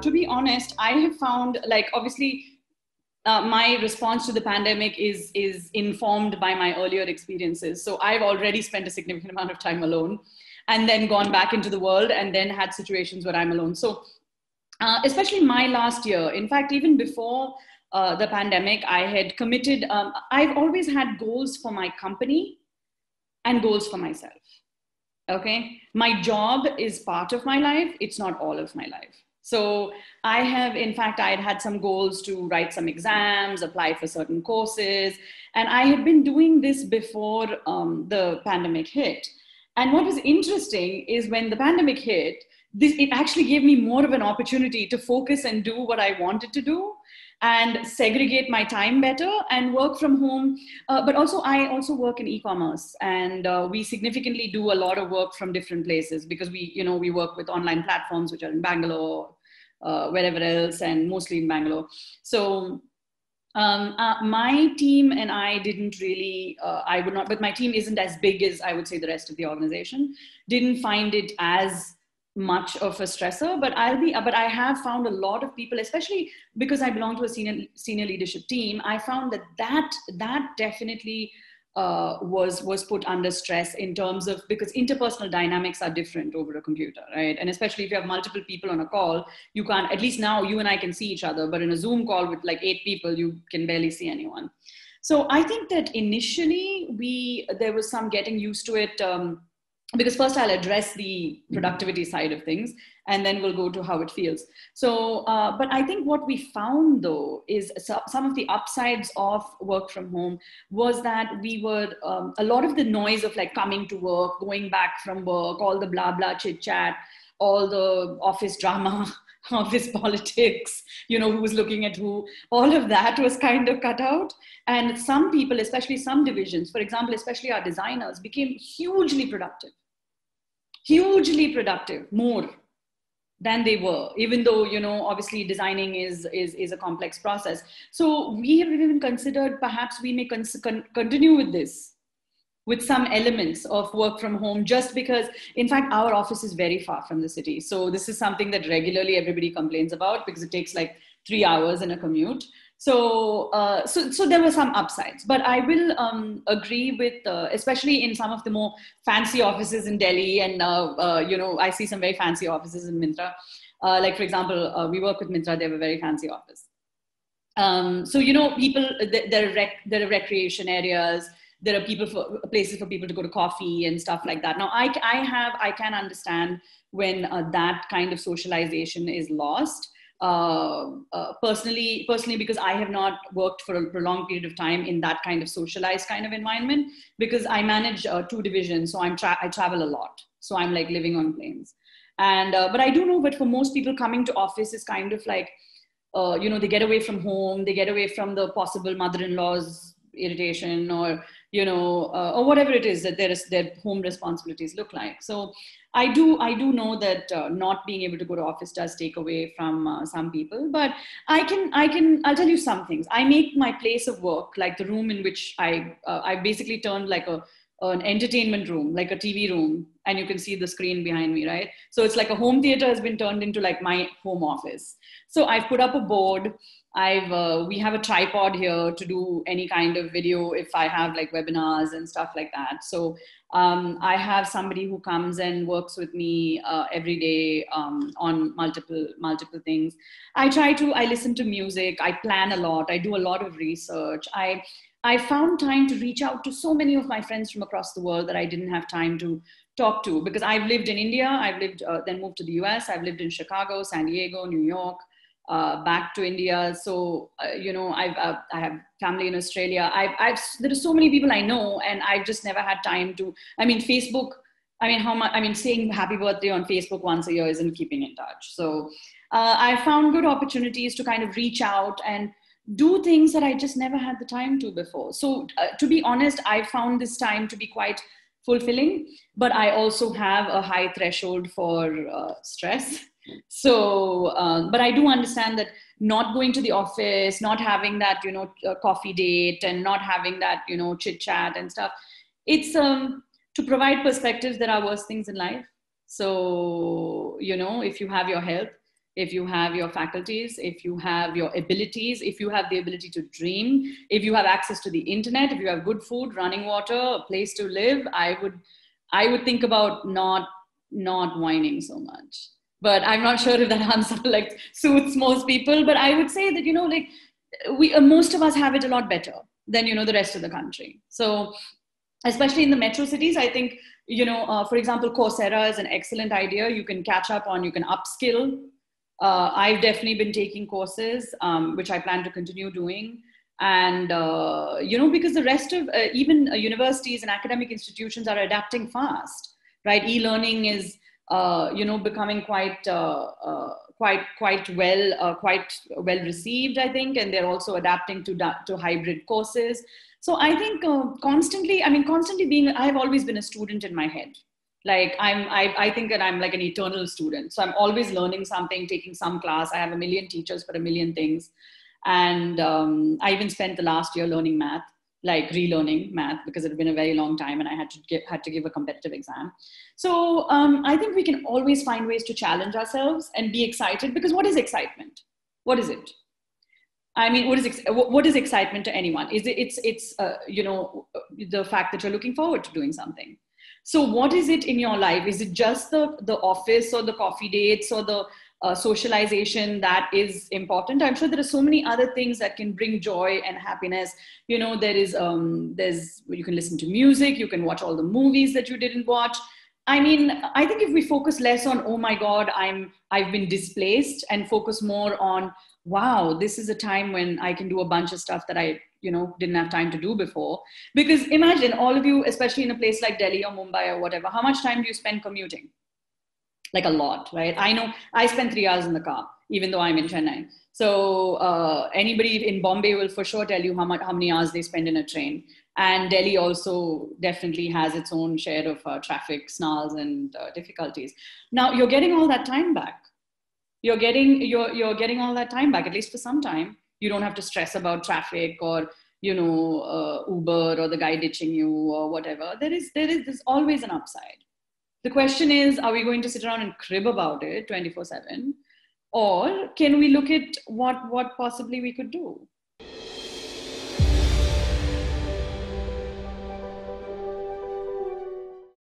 to be honest, I have found, like, obviously, my response to the pandemic is informed by my earlier experiences. So I've already spent a significant amount of time alone, and then gone back into the world, and then had situations where I'm alone. So especially my last year, in fact, even before the pandemic, I had committed. I've always had goals for my company and goals for myself. Okay, my job is part of my life, it's not all of my life. So I have, in fact, I had some goals to write some exams, apply for certain courses, and I had been doing this before the pandemic hit. And what was interesting is when the pandemic hit, it actually gave me more of an opportunity to focus and do what I wanted to do, and segregate my time better and work from home. But also, I also work in e-commerce, and we significantly do a lot of work from different places, because we work with online platforms which are in Bangalore, wherever else, and mostly in Bangalore. So my team and I didn't really, I would not, but my team isn't as big as I would say the rest of the organization. Didn't find it as much of a stressor, but I have found a lot of people, especially because I belong to a senior leadership team. I found that definitely was put under stress, in terms of, because interpersonal dynamics are different over a computer, right? And especially if you have multiple people on a call, you can't, at least now you and I can see each other, but in a Zoom call with like 8 people, you can barely see anyone. So I think that initially there was some getting used to it, because first I'll address the productivity side of things, and then we'll go to how it feels. So, but I think what we found though is some of the upsides of work from home was that we were, a lot of the noise of like coming to work, going back from work, all the blah, blah, chit chat, all the office drama, office politics, who was looking at who, all of that was kind of cut out. And some people, especially some divisions, for example, especially our designers, became hugely productive, more than they were, even though, obviously designing is a complex process. So we have even considered perhaps we may continue with this, with some elements of work from home, just because, in fact, our office is very far from the city. So this is something that regularly everybody complains about, because it takes like 3 hours in a commute. So, so there were some upsides, but I will agree with, especially in some of the more fancy offices in Delhi, and I see some very fancy offices in Myntra. Like, for example, we work with Myntra; they have a very fancy office. So people, there are recreation areas. There are places for people to go to coffee and stuff like that. Now, I can understand when that kind of socialization is lost. Personally, because I have not worked for a prolonged period of time in that kind of socialized kind of environment, because I manage 2 divisions, so I travel a lot, so I'm like living on planes. And but I do know that for most people, coming to office is kind of like, they get away from home, they get away from the possible mother-in-law's irritation, or or whatever it is that their home responsibilities look like. So I do know that not being able to go to office does take away from some people, but I'll tell you some things. I make my place of work, like the room in which I basically turned like an entertainment room, like a TV room, and you can see the screen behind me, right? So it's like a home theater has been turned into like my home office. So I've put up a board. We have a tripod here to do any kind of video if I have like webinars and stuff like that. So I have somebody who comes and works with me every day on multiple things. I listen to music. I plan a lot. I do a lot of research. I found time to reach out to so many of my friends from across the world that I didn't have time to talk to, because I've lived in India. I've lived, then moved to the US. I've lived in Chicago, San Diego, New York, back to India. So, I have family in Australia. There are so many people I know, and I've just never had time to, Facebook, saying happy birthday on Facebook once a year isn't keeping in touch. So I found good opportunities to kind of reach out and do things that I just never had the time to before. So to be honest, I found this time to be quite fulfilling, but I also have a high threshold for stress. So, but I do understand that not going to the office, not having that, coffee date, and not having that, chit chat and stuff, it's to provide perspectives. There are worse things in life. So, if you have your health, if you have your faculties, if you have your abilities, if you have the ability to dream, if you have access to the internet, if you have good food, running water, a place to live, I would think about not whining so much. But I'm not sure if that answer like suits most people. But I would say that, like we most of us have it a lot better than the rest of the country. So especially in the metro cities, I think for example, Coursera is an excellent idea. You can catch up on, you can upskill. I've definitely been taking courses, which I plan to continue doing. And, because the rest of even universities and academic institutions are adapting fast, right? E-learning is, becoming quite well received, I think. And they're also adapting to hybrid courses. So I think constantly being, I've always been a student in my head. Like I think that I'm like an eternal student. So I'm always learning something, taking some class. I have a million teachers for a million things. And I even spent the last year learning math, like relearning math, because it had been a very long time and I had to give a competitive exam. So I think we can always find ways to challenge ourselves and be excited, because what is excitement? What is it? I mean, what is excitement to anyone? It's the fact that you're looking forward to doing something. So what is it in your life? Is it just the office or the coffee dates or the socialization that is important? I'm sure there are so many other things that can bring joy and happiness. There's you can listen to music, you can watch all the movies that you didn't watch. I mean, I think if we focus less on, oh my God, I've been displaced, and focus more on, wow, this is a time when I can do a bunch of stuff that I, didn't have time to do before. Because imagine all of you, especially in a place like Delhi or Mumbai or whatever, how much time do you spend commuting? Like a lot, right? I know I spend 3 hours in the car, even though I'm in Chennai. So anybody in Bombay will for sure tell you how many hours they spend in a train. And Delhi also definitely has its own share of traffic snarls and difficulties. Now you're getting all that time back. You're getting all that time back, at least for some time. You don't have to stress about traffic or Uber or the guy ditching you or whatever. There's always an upside. The question is, are we going to sit around and crib about it 24/7, or can we look at what possibly we could do?